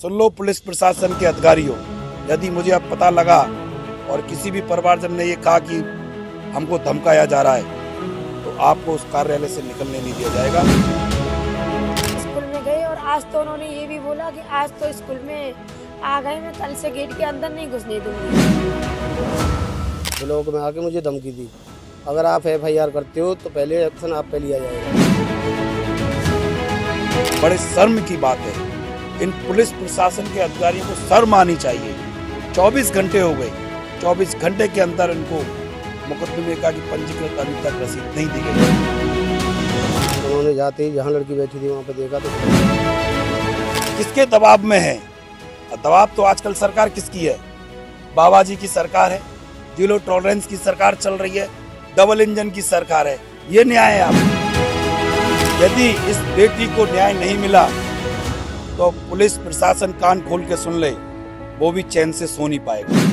सुन लो police प्रशासन के अधिकारियों, यदि मुझे अब पता लगा और किसी भी परिवारजन ने ये कहा कि हमको धमकाया जा रहा है तो आपको उस कार्यालय से निकलने नहीं दिया जाएगा। स्कूल में गए और आज तो उन्होंने ये भी बोला कि आज तो स्कूल में आ गए, मैं कल से गेट के अंदर नहीं घुसने दूंगी। ब्लॉक में आके मुझे धमकी दी, अगर आप FIR करते हो तो पहले एक्शन आप पे लिया जाएगा। बड़े शर्म की बात है, इन पुलिस प्रशासन के अधिकारियों को शर्म आनी चाहिए। 24 घंटे हो गए, 24 घंटे के अंदर इनको मुकदमे का पंजीकृत अभी तक रसीद नहीं दी गई। उन्होंने जाते ही जहाँ लड़की बैठी थी वहाँ पे देखा तो किसके दबाव में है? दबाव तो आजकल सरकार किसकी है? बाबा जी की सरकार है, जीरो टॉलरेंस की सरकार चल रही है, डबल इंजन की सरकार है। ये न्याय है आप? यदि इस बेटी को न्याय नहीं मिला तो पुलिस प्रशासन कान खोल के सुन ले, वो भी चैन से सो नहीं पाएगा।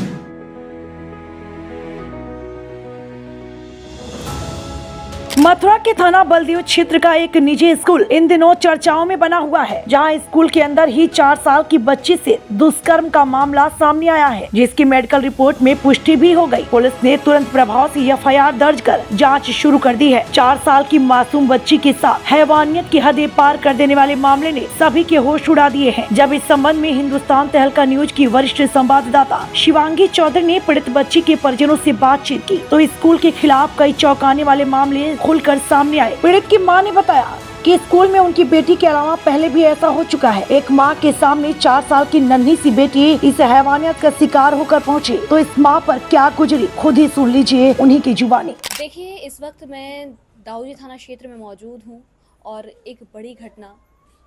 मथुरा के थाना बलदेव क्षेत्र का एक निजी स्कूल इन दिनों चर्चाओं में बना हुआ है, जहां स्कूल के अंदर ही 4 साल की बच्ची से दुष्कर्म का मामला सामने आया है, जिसकी मेडिकल रिपोर्ट में पुष्टि भी हो गई। पुलिस ने तुरंत प्रभाव से FIR दर्ज कर जांच शुरू कर दी है। 4 साल की मासूम बच्ची के साथ हैवानियत की हदें पार कर देने वाले मामले ने सभी के होश उड़ा दिए हैं। जब इस संबंध में हिंदुस्तान तहलका न्यूज की वरिष्ठ संवाददाता शिवांगी चौधरी ने पीड़ित बच्ची के परिजनों से बातचीत की तो स्कूल के खिलाफ कई चौंकाने वाले मामले खुलकर सामने आए। पीड़ित की मां ने बताया कि स्कूल में उनकी बेटी के अलावा पहले भी ऐसा हो चुका है। एक मां के सामने 4 साल की नन्ही सी बेटी इस हैवानियत का शिकार होकर पहुंची तो इस मां पर क्या गुजरी, खुद ही सुन लीजिए उन्हीं की जुबानी। देखिए, इस वक्त मैं दाऊदी थाना क्षेत्र में मौजूद हूँ और एक बड़ी घटना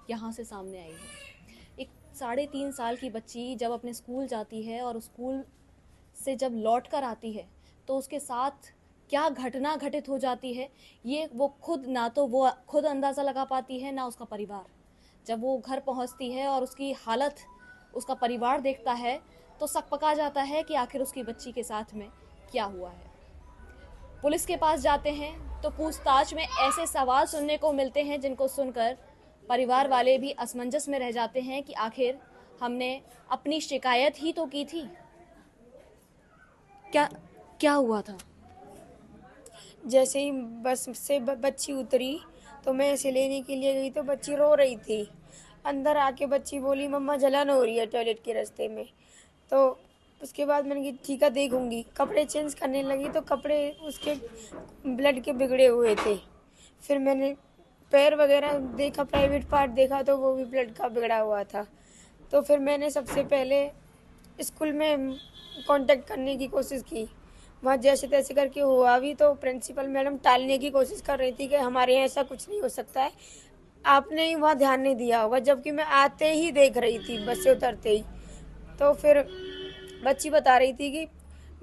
यहाँ से सामने आई है। एक 3.5 साल की बच्ची जब अपने स्कूल जाती है और स्कूल से जब लौट कर आती है तो उसके साथ क्या घटना घटित हो जाती है, ये वो खुद ना तो वो खुद अंदाज़ा लगा पाती है, ना उसका परिवार। जब वो घर पहुंचती है और उसकी हालत उसका परिवार देखता है तो शक पका जाता है कि आखिर उसकी बच्ची के साथ में क्या हुआ है। पुलिस के पास जाते हैं तो पूछताछ में ऐसे सवाल सुनने को मिलते हैं जिनको सुनकर परिवार वाले भी असमंजस में रह जाते हैं कि आखिर हमने अपनी शिकायत ही तो की थी, क्या हुआ था। जैसे ही बस से बच्ची उतरी तो मैं इसे लेने के लिए गई तो बच्ची रो रही थी। अंदर आके बच्ची बोली मम्मा जलन हो रही है टॉयलेट के रास्ते में। तो उसके बाद मैंने कहा ठीक है देखूंगी। कपड़े चेंज करने लगी तो कपड़े उसके ब्लड के बिगड़े हुए थे। फिर मैंने पैर वगैरह देखा, प्राइवेट पार्ट देखा तो वो भी ब्लड का बिगड़ा हुआ था। तो फिर मैंने सबसे पहले स्कूल में कांटेक्ट करने की कोशिश की। वहाँ जैसे तैसे करके हुआ भी तो प्रिंसिपल मैडम टालने की कोशिश कर रही थी कि हमारे यहाँ ऐसा कुछ नहीं हो सकता है, आपने ही वहाँ ध्यान नहीं दिया होगा। जबकि मैं आते ही देख रही थी, बस से उतरते ही। तो फिर बच्ची बता रही थी कि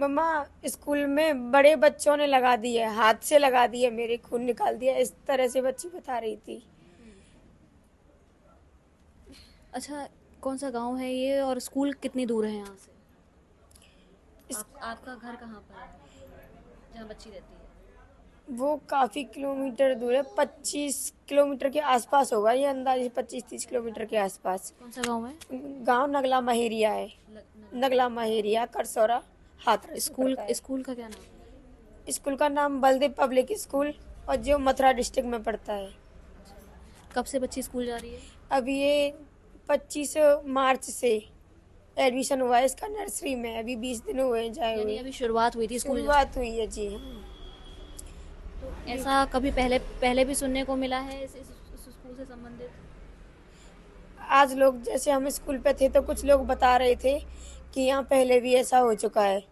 मम्मा स्कूल में बड़े बच्चों ने लगा दी है, हाथ से लगा दी है, मेरे खून निकाल दिया, इस तरह से बच्ची बता रही थी। अच्छा, कौन सा गांव है ये और स्कूल कितनी दूर है यहाँ से? आपका घर कहाँ पर है जहाँ बच्ची रहती है? वो काफ़ी किलोमीटर दूर है, 25 किलोमीटर के आसपास होगा ये, अंदाजे 25-30 किलोमीटर के आसपास। कौन सा गांव है? गांव नगला महेरिया है, नगला महेरिया करसौरा हाथरस। स्कूल का क्या नाम है? स्कूल का नाम बलदेव पब्लिक स्कूल और जो मथुरा डिस्ट्रिक्ट में पड़ता है। कब से बच्ची स्कूल जा रही है? अभी ये 25 मार्च से एडमिशन हुआ है इसका नर्सरी में। अभी 20 दिन हुए जाए हुए। अभी शुरुआत हुई थी स्कूल? शुरुआत हुई है जी। तो ऐसा कभी पहले भी सुनने को मिला है इस स्कूल से संबंधित? आज लोग जैसे हम स्कूल पे थे तो कुछ लोग बता रहे थे कि यहाँ पहले भी ऐसा हो चुका है।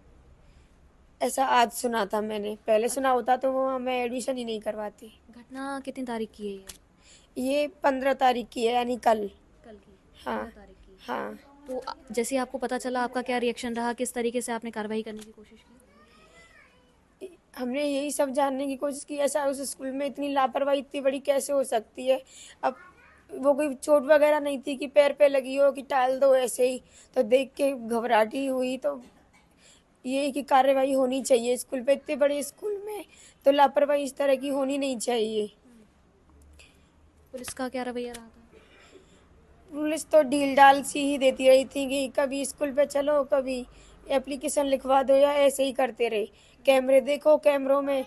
ऐसा आज सुना था मैंने, पहले सुना होता तो वो मैं एडमिशन ही नहीं करवाती। घटना कितनी तारीख की है ये 15 तारीख की है, यानी कल की। हाँ 15 तारीख की। हाँ। तो जैसे आपको पता चला, आपका क्या रिएक्शन रहा, किस तरीके से आपने कार्रवाई करने की कोशिश की? हमने यही सब जानने की कोशिश की, ऐसा उस स्कूल में इतनी लापरवाही इतनी बड़ी कैसे हो सकती है। अब वो कोई चोट वगैरह नहीं थी कि पैर पे लगी हो कि टाल दो ऐसे ही, तो देख के घबराहटी हुई। तो ये कि कार्रवाई होनी चाहिए स्कूल पे, इतने बड़े स्कूल में तो लापरवाही इस तरह की होनी नहीं चाहिए। पुलिस का क्या रवैया रहा था? पुलिस तो ढील डाल सी ही देती रही थी कि कभी स्कूल पे चलो, कभी एप्लीकेशन लिखवा दो, या ऐसे ही करते रहे। कैमरे देखो, कैमरों में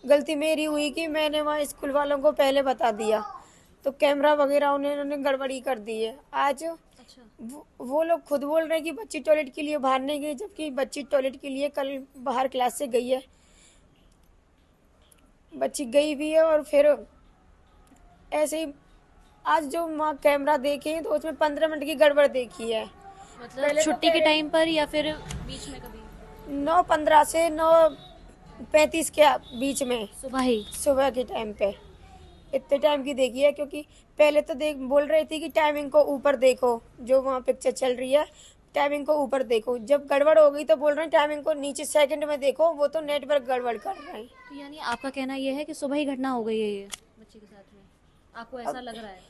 गलती मेरी हुई कि मैंने वहाँ स्कूल वालों को पहले बता दिया, तो कैमरा वगैरह उन्होंने गड़बड़ी कर दी है। आज अच्छा। वो लोग खुद बोल रहे हैं कि बच्ची टॉयलेट के लिए बाहर नहीं गई, जबकि बच्ची टॉयलेट के लिए कल बाहर क्लास से गई है। बच्ची गई भी है, और फिर ऐसे ही आज जो वहाँ कैमरा देखे हैं तो उसमें 15 मिनट की गड़बड़ देखी है। मतलब पहले तो छुट्टी के टाइम पर या फिर बीच में कभी? 9:15 से 9:35 के बीच में, सुबह ही? सुबह के टाइम पे इतने टाइम की देखी है। क्योंकि पहले तो बोल रही थी कि टाइमिंग को ऊपर देखो, जो वहाँ पिक्चर चल रही है टाइमिंग को ऊपर देखो। जब गड़बड़ हो गई तो बोल रहे हैं टाइमिंग को नीचे सेकंड में देखो, वो तो नेटवर्क गड़बड़ कर रहे हैं। तो यानी आपका कहना यह है कि सुबह ही घटना हो गई है ये बच्ची के साथ में, आपको ऐसा लग रहा है?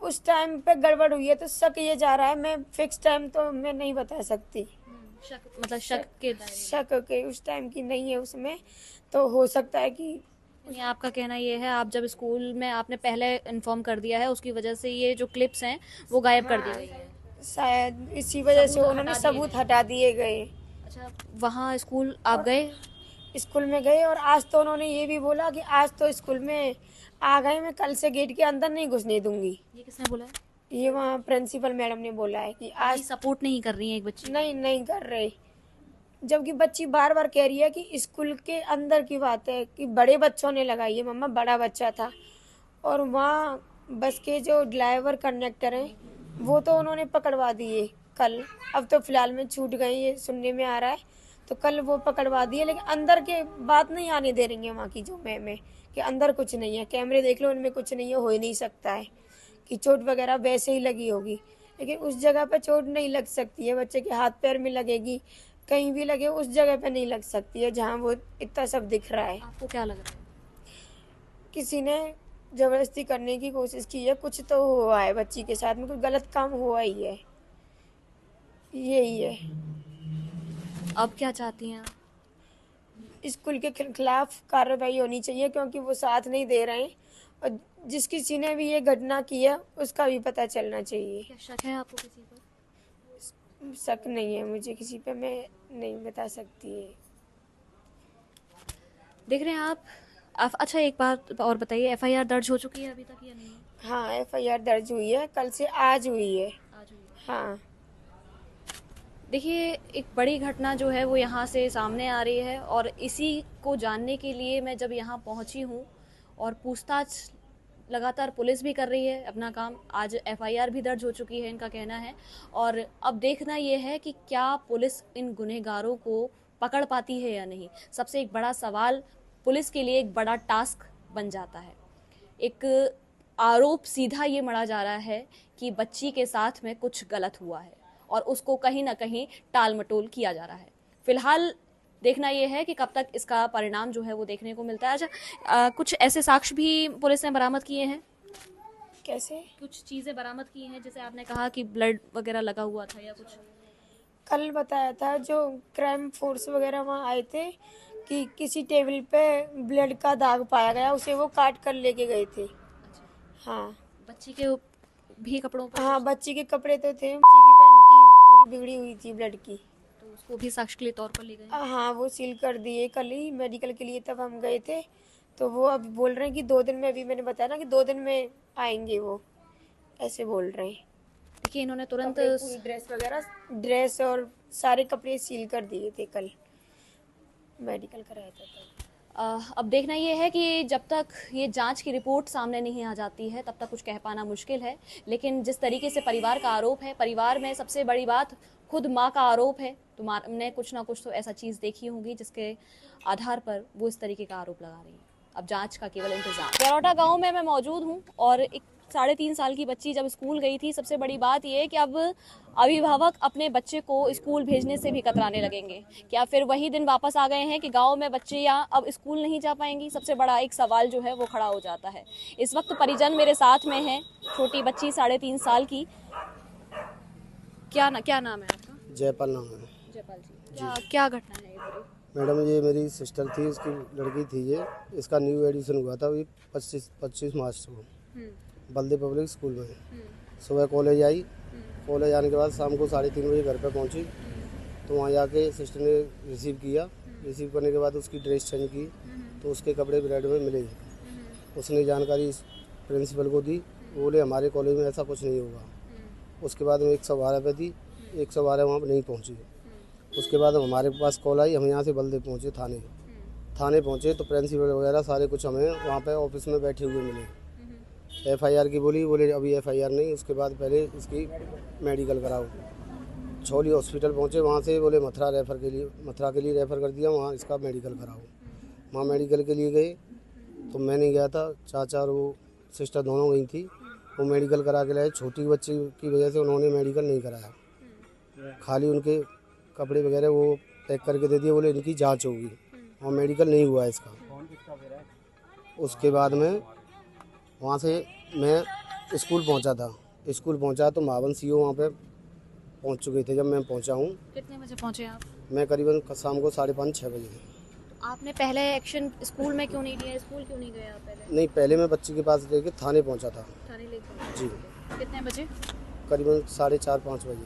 उस टाइम पे गड़बड़ हुई है तो शक ये जा रहा है, मैं फिक्स टाइम तो मैं नहीं बता सकती। शक, मतलब शक के दायरे में। शक के उस टाइम की नहीं है उसमें, तो हो सकता है कि यानी आपका कहना ये है, आप जब स्कूल में आपने पहले इन्फॉर्म कर दिया है, उसकी वजह से ये जो क्लिप्स हैं वो गायब कर दी गई है? शायद इसी वजह से उन्होंने सबूत हटा दिए गए। अच्छा, वहाँ स्कूल आप गए? स्कूल में गए, और आज तो उन्होंने ये भी बोला कि आज तो स्कूल में आ गए, मैं कल से गेट के अंदर नहीं घुसने दूंगी। ये किसने बोला है? ये वहाँ प्रिंसिपल मैडम ने बोला है कि आज सपोर्ट नहीं कर रही है एक बच्ची? नहीं कर रहे। जबकि बच्ची बार बार कह रही है कि स्कूल के अंदर की बात है, कि बड़े बच्चों ने लगाई है, मम्मा बड़ा बच्चा था। और वहाँ बस के जो ड्राइवर कंडक्टर हैं वो तो उन्होंने पकड़वा दिए कल। अब तो फिलहाल में छूट गई, ये सुनने में आ रहा है, तो कल वो पकड़वा दिए। लेकिन अंदर के बात नहीं आने दे रही है वहाँ की जो मैम है, कि अंदर कुछ नहीं है, कैमरे देख लो उनमें कुछ नहीं है, हो ही नहीं सकता है कि चोट वगैरह वैसे ही लगी होगी। लेकिन उस जगह पर चोट नहीं लग सकती है, बच्चे के हाथ पैर में लगेगी, कहीं भी लगे, उस जगह पे नहीं लग सकती है जहाँ वो इतना सब दिख रहा है। आपको क्या लग रहा है? किसी ने जबरदस्ती करने की कोशिश की है, कुछ तो हुआ है बच्ची के साथ में, कुछ गलत काम हुआ ही है, यही है। अब क्या चाहती हैं आप? स्कूल के खिलाफ कार्रवाई होनी चाहिए, क्योंकि वो साथ नहीं दे रहे हैं, और जिस किसी ने भी ये घटना की है उसका भी पता चलना चाहिए। क्या शक है आपको किसी पर? शक नहीं है मुझे किसी पे, मैं नहीं बता सकती है। देख रहे हैं आप? अच्छा, एक बात और बताइए, एफआईआर दर्ज हो चुकी है अभी तक या नहीं? हाँ, एफआईआर दर्ज हुई है, कल से आज हुई है। आज हुई है। हाँ, देखिए, एक बड़ी घटना जो है वो यहाँ से सामने आ रही है, और इसी को जानने के लिए मैं जब यहाँ पहुँची हूँ, और पूछताछ लगातार पुलिस भी कर रही है अपना काम। आज एफआईआर भी दर्ज हो चुकी है, इनका कहना है। और अब देखना ये है कि क्या पुलिस इन गुनहगारों को पकड़ पाती है या नहीं। सबसे एक बड़ा सवाल, पुलिस के लिए एक बड़ा टास्क बन जाता है। एक आरोप सीधा ये मढ़ा जा रहा है कि बच्ची के साथ में कुछ गलत हुआ है, और उसको कहीं ना कहीं टाल मटोल किया जा रहा है। फिलहाल देखना यह है कि कब तक इसका परिणाम जो है वो देखने को मिलता है। अच्छा, कुछ ऐसे साक्ष्य भी पुलिस ने बरामद किए हैं? कैसे? कुछ चीज़ें बरामद की हैं, जैसे आपने कहा कि ब्लड वगैरह लगा हुआ था या कुछ? कल बताया था जो क्राइम फोर्स वगैरह वहाँ आए थे कि किसी टेबल पे ब्लड का दाग पाया गया, उसे वो काट कर लेके गए थे। हाँ, बच्ची के भी कपड़ों पर? हाँ, बच्ची के कपड़े तो थे, बच्ची की पैंटी पूरी बिगड़ी हुई थी ब्लड की, तो उसको भी साक्ष्य के लिए तौर पर ले गए? हाँ, वो सील कर दिए कल ही मेडिकल के लिए, तब हम गए थे। तो वो अब बोल रहे हैं कि 2 दिन में, अभी मैंने बताया ना कि 2 दिन में आएंगे, वो ऐसे बोल रहे हैं। देखिए, इन्होंने तुरंत पूरी ड्रेस और सारे कपड़े सील कर दिए थे, कल मेडिकल कराया था तब। अब देखना ये है कि जब तक ये जांच की रिपोर्ट सामने नहीं आ जाती है तब तक कुछ कह पाना मुश्किल है। लेकिन जिस तरीके से परिवार का आरोप है, परिवार में सबसे बड़ी बात खुद माँ का आरोप है, तो माँ ने कुछ ना कुछ तो ऐसा चीज़ देखी होगी जिसके आधार पर वो इस तरीके का आरोप लगा रही है। अब जांच का केवल इंतजार। बरौटा गांव में मैं मौजूद हूँ, और एक 3.5 साल की बच्ची जब स्कूल गई थी, सबसे बड़ी बात यह है कि अब अभिभावक अपने बच्चे को स्कूल भेजने से भी कतराने लगेंगे। क्या फिर वही दिन वापस आ गए हैं कि गांव में बच्चियां अब स्कूल नहीं जा पाएंगी? सबसे बड़ा एक सवाल जो है वो खड़ा हो जाता है। इस वक्त परिजन मेरे साथ में हैं, छोटी बच्ची 3.5 साल की। क्या नाम है आपका? जयपाल नाम है। जयपाल जी, क्या घटना है ये पूरी? मैडम, ये मेरी सिस्टर थी, इसकी लड़की थी ये। इसका न्यू एडिशन हुआ था अभी 25 मार्च को बल्दे पब्लिक स्कूल में। सुबह कॉलेज आई, कॉलेज आने के बाद शाम को 3:30 बजे घर पे पहुंची। तो वहाँ जाके सिस्टर ने रिसीव किया। रिसीव करने के बाद उसकी ड्रेस चेंज की तो उसके कपड़े ब्रेड में मिले। उसने जानकारी प्रिंसिपल को दी, वो बोले हमारे कॉलेज में ऐसा कुछ नहीं होगा। उसके बाद में 112 पे दी, 112 वहाँ पर नहीं पहुँची। उसके बाद हमारे पास कॉल आई, हम यहाँ से बलदेव पहुँचे थाने पहुँचे तो प्रिंसिपल वगैरह सारे कुछ हमें वहाँ पे ऑफिस में बैठे हुए मिले। FIR की बोले अभी FIR नहीं, उसके बाद पहले इसकी मेडिकल कराओ। छौली हॉस्पिटल पहुँचे, वहाँ से बोले मथुरा के लिए रेफ़र कर दिया, वहाँ इसका मेडिकल कराओ। वहाँ मेडिकल के लिए गए तो मैं नहीं गया था, चाचा और वो सिस्टर दोनों गई थी। वो मेडिकल करा के लाए। छोटी बच्ची की वजह से उन्होंने मेडिकल नहीं कराया, खाली उनके कपड़े वगैरह वो पैक करके दे दिए, बोले इनकी जांच होगी और मेडिकल नहीं हुआ इसका। उसके बाद में वहाँ से मैं स्कूल पहुँचा तो महावन CO वहाँ पे पहुँच चुके थे। जब मैं पहुँचा हूँ। कितने बजे पहुँचे आप? मैं करीबन शाम को 5:30-6 बजे। तो आपने पहले एक्शन स्कूल में क्यों नहीं लिया? स्कूल क्यों नहीं गए आप पहले? नहीं, पहले मैं बच्ची के पास लेके थाने पहुँचा था। थाने लेके? जी। कितने बजे? करीबन 4:30-5 बजे।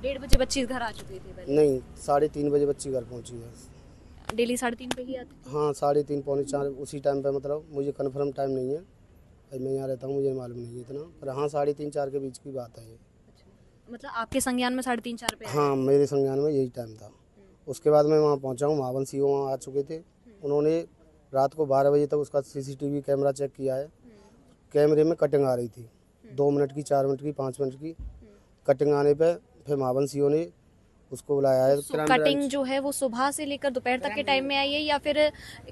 1:30 बजे बच्ची घर आ चुकी थी पहले? नहीं, 3:30 बजे बच्ची घर पहुँची है। डेली 3:30 पे ही आती? हाँ, 3:30 पौने 4 उसी टाइम पे, मतलब मुझे कन्फर्म टाइम नहीं है, मैं यहाँ रहता हूँ, मुझे मालूम नहीं है इतना, पर हाँ 3:30-4 के बीच की बात है ये। अच्छा, मतलब आपके संज्ञान में 3:30-4 पे? हाँ, मेरे संज्ञान में यही टाइम था। उसके बाद मैं वहाँ पहुँचा हूँ, महावन CO वहाँ आ चुके थे। उन्होंने रात को 12 बजे तक उसका CCTV कैमरा चेक किया है। कैमरे में कटिंग आ रही थी, 2 मिनट की, 4 मिनट की, 5 मिनट की कटिंग आने पर फिर महावन CO ने उसको बुलाया है। कटिंग जो है वो सुबह से लेकर दोपहर तक के टाइम में आई है या फिर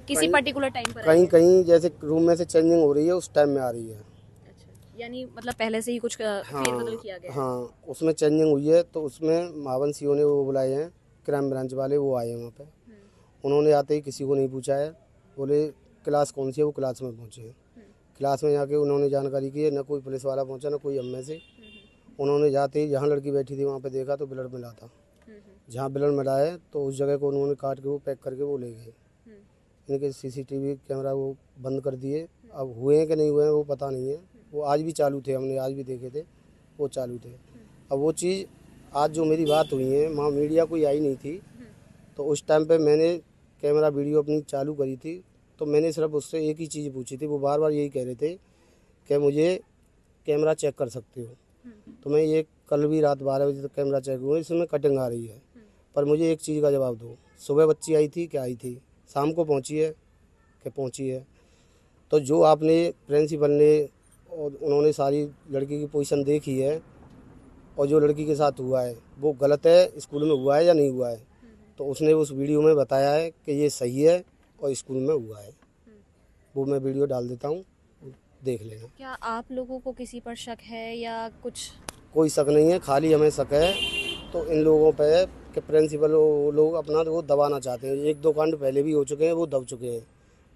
किसी पर्टिकुलर टाइम पर? कहीं जैसे रूम में से चेंजिंग हो रही है उस टाइम में आ रही है। अच्छा, यानी मतलब पहले से ही कुछ फेरबदल किया गया? हाँ, उसमें चेंजिंग हुई है। तो उसमें महावन CO ने वो बुलाए हैं, क्राइम ब्रांच वाले, वो आए हैं वहाँ पे। उन्होंने आते ही किसी को नहीं पूछा है, बोले क्लास कौन सी है, वो क्लास में पहुँचे हैं। क्लास में जाके उन्होंने जानकारी की है, न कोई पुलिस वाला पहुँचा न कोई हम में से। उन्होंने जाते ही जहाँ लड़की बैठी थी वहाँ पे देखा तो ब्लड मिला था। जहाँ ब्लड मिला है तो उस जगह को उन्होंने काट के वो पैक करके वो ले गए। इनके CCTV कैमरा वो बंद कर दिए। अब हुए हैं कि नहीं हुए हैं वो पता नहीं है, वो आज भी चालू थे, हमने आज भी देखे थे, वो चालू थे। अब वो चीज़ आज जो मेरी बात हुई है, वहाँ मीडिया कोई आई नहीं थी, तो उस टाइम पे मैंने कैमरा वीडियो अपनी चालू करी थी। तो मैंने सिर्फ उससे एक ही चीज़ पूछी थी, वो बार बार यही कह रहे थे कि मुझे कैमरा चेक कर सकते हो। तो मैं ये कल भी रात 12 बजे तक कैमरा चेक हुआ, इसमें कटिंग आ रही है, पर मुझे एक चीज़ का जवाब दो, सुबह बच्ची आई थी क्या आई थी, शाम को पहुंची है कि पहुंची है? तो जो आपने प्रिंसिपल ने और उन्होंने सारी लड़की की पोजीशन देखी है और जो लड़की के साथ हुआ है वो गलत है, स्कूल में हुआ है या नहीं हुआ है, तो उसने उस वीडियो में बताया है कि ये सही है और स्कूल में हुआ है। वो मैं वीडियो डाल देता हूँ, देख लेना। क्या आप लोगों को किसी पर शक है या कुछ? कोई शक नहीं है, खाली हमें शक है तो इन लोगों पे कि प्रिंसिपल वो लोग अपना वो दबाना चाहते हैं। 1-2 कांड पहले भी हो चुके हैं, वो दब चुके हैं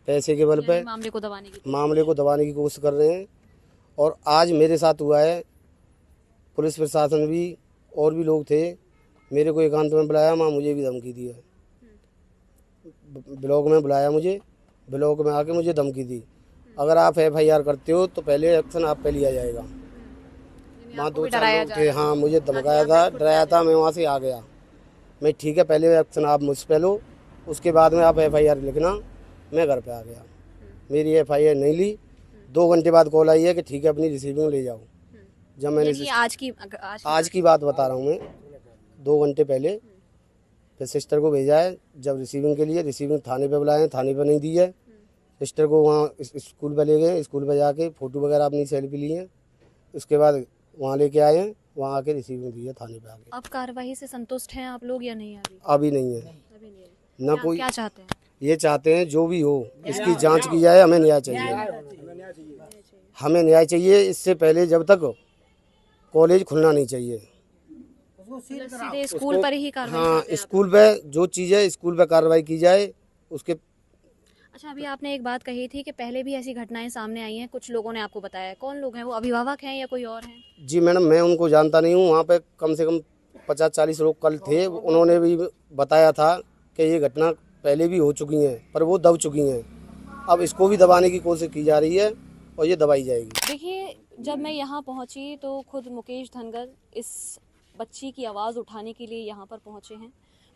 पैसे के बल पे, मामले को दबाने की कोशिश कर रहे हैं। और आज मेरे साथ हुआ है, पुलिस प्रशासन भी और भी लोग थे, मेरे को एकांत में बुलाया, वहाँ मुझे भी धमकी दी है। ब्लॉक में बुलाया मुझे, ब्लॉक में आके मुझे धमकी दी, अगर आप FIR करते हो तो पहले एक्शन आप पे लिया जाएगा। वहाँ 2-4 लोग थे, हाँ मुझे धमकाया था, डराया था, मैं वहाँ से आ गया। मैं ठीक है, पहले एक्शन आप मुझ पे लो, उसके बाद में आप FIR लिखना। मैं घर पे आ गया, मेरी FIR नहीं ली। 2 घंटे बाद कॉल आई है कि ठीक है अपनी रिसीविंग ले जाओ। जब मैंने आज की बात बता रहा हूँ मैं, 2 घंटे पहले फिर सिस्टर को भेजा है जब रिसीविंग के लिए, रिसीविंग थाने पे बुलाए, थाने पे नहीं दी है। सिस्टर को वहाँ स्कूल पे ले गए, स्कूल पे जाके फ़ोटो वगैरह अपनी सेल्फी ली है, उसके बाद वहाँ लेके आए हैं, वहाँ आके रिसीविंग दी है थाने पे आके। अब कार्रवाई से संतुष्ट हैं आप लोग या नहीं? अभी नहीं है, ना कोई। क्या चाहते हैं? ये चाहते हैं जो भी हो इसकी जांच की जाए, हमें न्याय चाहिए, हमें न्याय चाहिए। इससे पहले जब तक कॉलेज खुलना नहीं चाहिए, सीधे स्कूल पर ही कार्रवाई? हाँ, स्कूल पे जो चीज़ है स्कूल पे कार्रवाई की जाए उसके। अच्छा, अभी आपने एक बात कही थी कि पहले भी ऐसी घटनाएं सामने आई हैं, कुछ लोगों ने आपको बताया, कौन लोग हैं वो? अभिभावक हैं या कोई और हैं? जी मैडम, मैं उनको जानता नहीं हूँ। वहाँ पे कम से कम 50-40 लोग कल थे, उन्होंने भी बताया था कि ये घटना पहले भी हो चुकी हैं, पर वो दब चुकी हैं। अब इसको भी दबाने की कोशिश की जा रही है और ये दबाई जाएगी। देखिए, जब मैं यहाँ पहुँची तो खुद मुकेश धनगर इस बच्ची की आवाज़ उठाने के लिए यहाँ पर पहुँचे हैं।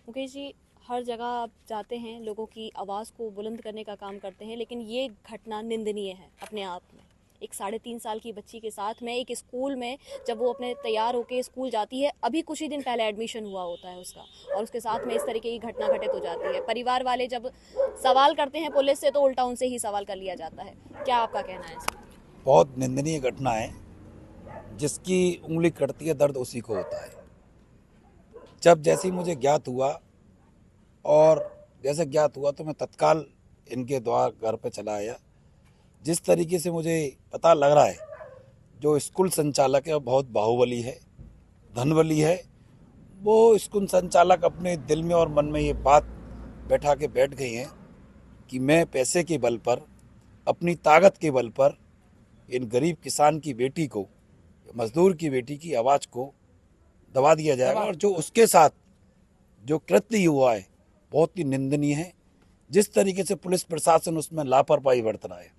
मुकेश जी, हर जगह आप जाते हैं, लोगों की आवाज़ को बुलंद करने का काम करते हैं, लेकिन ये घटना निंदनीय है अपने आप में। एक 3.5 साल की बच्ची के साथ में एक स्कूल में, जब वो अपने तैयार होकर स्कूल जाती है, अभी कुछ ही दिन पहले एडमिशन हुआ होता है उसका, और उसके साथ में इस तरीके की घटना घटित हो जाती है। परिवार वाले जब सवाल करते हैं पुलिस से तो उल्टा उनसे ही सवाल कर लिया जाता है। क्या आपका कहना है इसमें? बहुत निंदनीय घटना है। जिसकी उंगली कटती है दर्द उसी को होता है। जब जैसे ही मुझे ज्ञात हुआ तो मैं तत्काल इनके द्वार घर पे चला आया। जिस तरीके से मुझे पता लग रहा है, जो स्कूल संचालक है वो बहुत बाहुबली है, धनबली है। वो स्कूल संचालक अपने दिल में और मन में ये बात बैठा के बैठ गई हैं कि मैं पैसे के बल पर, अपनी ताकत के बल पर इन गरीब किसान की बेटी को, मजदूर की बेटी की आवाज़ को दबा दिया जाएगा। और जो उसके साथ जो कृत्य हुआ है बहुत ही निंदनीय है। जिस तरीके से पुलिस प्रशासन उसमें लापरवाही बरत रहा है,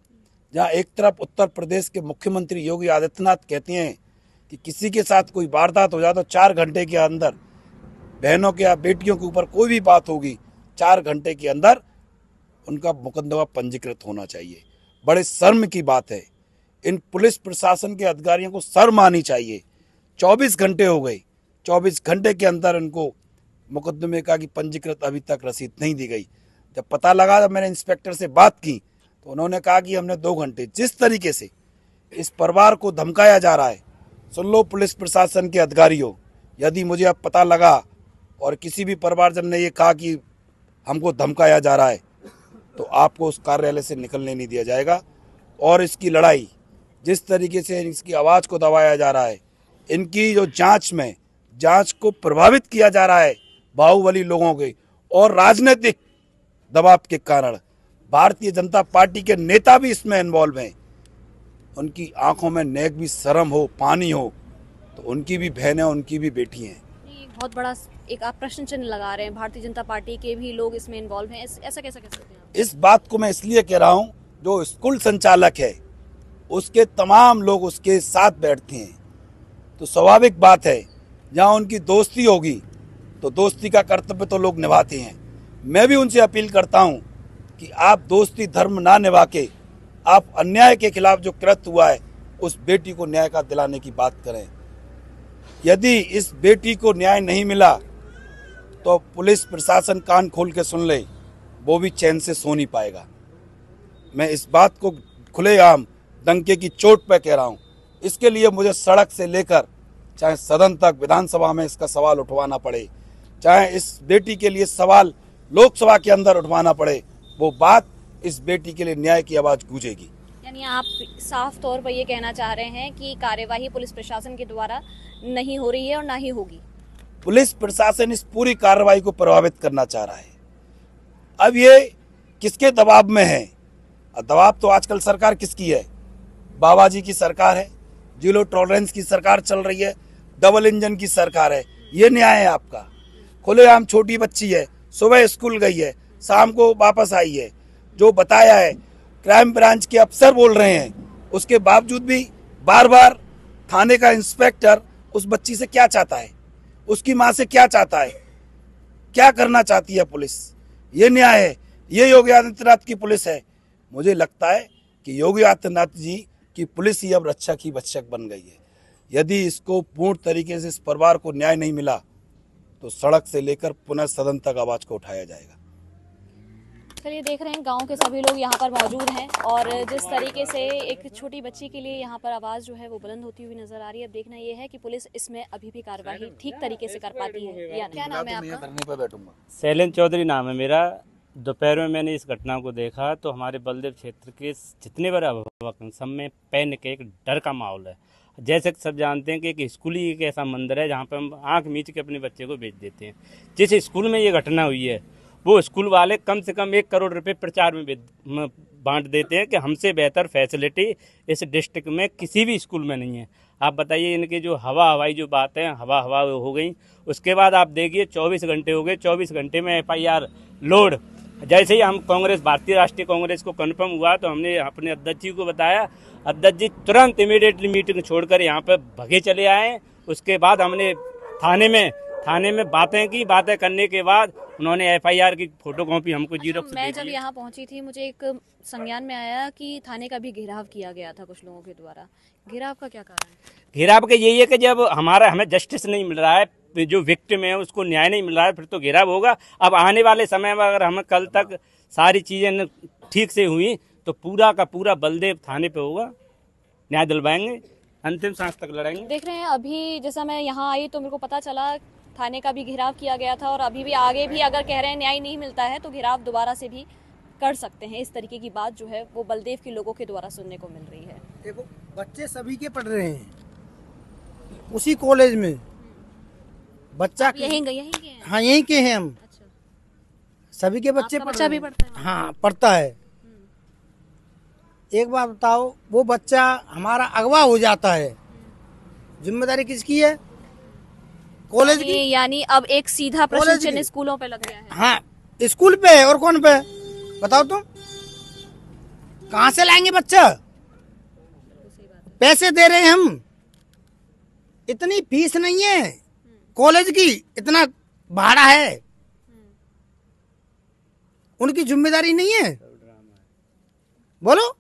जहाँ एक तरफ उत्तर प्रदेश के मुख्यमंत्री योगी आदित्यनाथ कहते हैं कि किसी के साथ कोई वारदात हो जाए तो 4 घंटे के अंदर, बहनों के या बेटियों के ऊपर कोई भी बात होगी 4 घंटे के अंदर उनका मुकदमा पंजीकृत होना चाहिए। बड़े शर्म की बात है। इन पुलिस प्रशासन के अधिकारियों को शर्म आनी चाहिए। 24 घंटे हो गए, 24 घंटे के अंदर इनको मुकदमे का की पंजीकृत अभी तक रसीद नहीं दी गई। जब पता लगा, जब मैंने इंस्पेक्टर से बात की तो उन्होंने कहा कि हमने 2 घंटे। जिस तरीके से इस परिवार को धमकाया जा रहा है, सुन लो पुलिस प्रशासन के अधिकारियों, यदि मुझे अब पता लगा और किसी भी परिवारजन ने ये कहा कि हमको धमकाया जा रहा है तो आपको उस कार्यालय से निकलने नहीं दिया जाएगा। और इसकी लड़ाई, जिस तरीके से इसकी आवाज़ को दबाया जा रहा है, इनकी जो जांच को प्रभावित किया जा रहा है बाहुबली लोगों के और राजनीतिक दबाव के कारण, भारतीय जनता पार्टी के नेता भी इसमें इन्वॉल्व हैं। उनकी आंखों में नेक भी शर्म हो, पानी हो, तो उनकी भी बहनें, उनकी भी बेटी हैं। बहुत बड़ा एक आप प्रश्न चिन्ह लगा रहे हैं, भारतीय जनता पार्टी के भी लोग इसमें इन्वॉल्व हैं, ऐसा कैसा कह सकते हैं आप? इस बात को मैं इसलिए कह रहा हूँ, जो स्कूल संचालक है उसके तमाम लोग उसके साथ बैठते हैं, तो स्वाभाविक बात है जहाँ उनकी दोस्ती होगी तो दोस्ती का कर्तव्य तो लोग निभाते हैं। मैं भी उनसे अपील करता हूँ कि आप दोस्ती धर्म ना निभा के आप अन्याय के खिलाफ जो कृत्य हुआ है उस बेटी को न्याय का दिलाने की बात करें। यदि इस बेटी को न्याय नहीं मिला तो पुलिस प्रशासन कान खोल के सुन ले, वो भी चैन से सो नहीं पाएगा। मैं इस बात को खुलेआम डंके की चोट पे कह रहा हूँ। इसके लिए मुझे सड़क से लेकर चाहे सदन तक, विधानसभा में इसका सवाल उठवाना पड़े, चाहे इस बेटी के लिए सवाल लोकसभा के अंदर उठवाना पड़े, वो बात इस बेटी के लिए न्याय की आवाज़ गूंजेगी। यानी आप साफ तौर पर ये कहना चाह रहे हैं कि कार्यवाही पुलिस प्रशासन के द्वारा नहीं हो रही है और ना ही होगी। पुलिस प्रशासन इस पूरी कार्रवाई को प्रभावित करना चाह रहा है। अब ये किसके दबाव में है? दबाव तो आजकल सरकार किसकी है? बाबा जी की सरकार है, जीरो टॉलरेंस की सरकार चल रही है, डबल इंजन की सरकार है। ये न्याय है आपका? खुलेआम छोटी बच्ची है, सुबह स्कूल गई है, शाम को वापस आई है, जो बताया है क्राइम ब्रांच के अफसर बोल रहे हैं, उसके बावजूद भी बार बार थाने का इंस्पेक्टर उस बच्ची से क्या चाहता है, उसकी माँ से क्या चाहता है, क्या करना चाहती है पुलिस? ये न्याय है? ये योगी आदित्यनाथ की पुलिस है? मुझे लगता है कि योगी आदित्यनाथ जी की पुलिस ही अब रक्षा की भक्षक बन गई है। यदि इसको पूर्ण तरीके से इस परिवार को न्याय नहीं मिला तो सड़क से लेकर पुनः सदन तक आवाज को उठाया जाएगा। चलिए, देख रहे हैं गांव के सभी लोग यहाँ पर मौजूद हैं और जिस तरीके से एक छोटी बच्ची के लिए यहाँ पर आवाज़ जो है वो बुलंद होती हुई नजर आ रही है। अब देखना ये है कि पुलिस इसमें अभी भी कार्रवाई ठीक तरीके से कर पाती है या नहीं। क्या नाम है आपका? धरने पर बैठूंगा। शैलेंद्र चौधरी नाम है मेरा। दोपहर में मैंने इस घटना को देखा तो हमारे बलदेव क्षेत्र के जितने बड़े अभिभावक सब में पैनिक के एक डर का माहौल है। जैसे सब जानते हैं कि एक स्कूल ही एक ऐसा मंदिर है जहाँ पर हम आँख मीच के अपने बच्चे को भेज देते हैं। जिस स्कूल में ये घटना हुई है वो स्कूल वाले कम से कम 1 करोड़ रुपए प्रचार में बांट देते हैं कि हमसे बेहतर फैसिलिटी इस डिस्ट्रिक्ट में किसी भी स्कूल में नहीं है। आप बताइए, इनके जो हवाई जो बात है हवा हो गई। उसके बाद आप देखिए 24 घंटे हो गए, 24 घंटे में FIR लोड जैसे ही हम कांग्रेस भारतीय राष्ट्रीय कांग्रेस को कन्फर्म हुआ तो हमने अपने अध्यक्ष जी को बताया। अध्यक्ष जी तुरंत इमीडिएटली मीटिंग छोड़कर यहाँ पे भगे चले आए। उसके बाद हमने थाने में बातें करने के बाद उन्होंने एफआईआर की फोटोकॉपी हमको जीरोक्स मैं जब यहाँ पहुंची थी मुझे एक संज्ञान में आया कि थाने का भी घेराव किया गया था कुछ लोगों के द्वारा। घेराव का क्या कारण है? घेराव का यही है कि जब हमें जस्टिस नहीं मिल रहा है, जो विक्टिम है उसको न्याय नहीं मिल रहा है, फिर तो घेराव होगा। अब आने वाले समय में अगर हम कल तक सारी चीजें ठीक से हुई तो पूरा का पूरा बलदेव थाने पे होगा, न्याय दिलवाएंगे, अंतिम सांस तक लड़ेंगे। देख रहे हैं अभी जैसा मैं यहाँ आई तो मेरे को पता चला थाने का भी घेराव किया गया था और अभी भी आगे भी अगर कह रहे हैं न्याय नहीं मिलता है तो घेराव दोबारा से भी कर सकते हैं। इस तरीके की बात जो है वो बलदेव के लोगों के द्वारा सुनने को मिल रही है। देखो बच्चे सभी के पढ़ रहे हैं उसी कॉलेज में। बच्चा यहीं के हैं? हाँ यहीं के हैं हम। अच्छा, सभी के बच्चे बच्चा भी पढ़ता है? हाँ पढ़ता है। एक बात बताओ, वो बच्चा हमारा अगवा हो जाता है, जिम्मेदारी किसकी है? कॉलेज की। यानी अब एक सीधा प्रश्न चिन्ह स्कूलों पे लग गया है। हाँ स्कूल पे है और कौन पे? बताओ तुम कहाँ से लाएंगे बच्चा? पैसे दे रहे हैं हम, इतनी फीस नहीं है कॉलेज की, इतना भाड़ा है, उनकी जिम्मेदारी नहीं है? बोलो।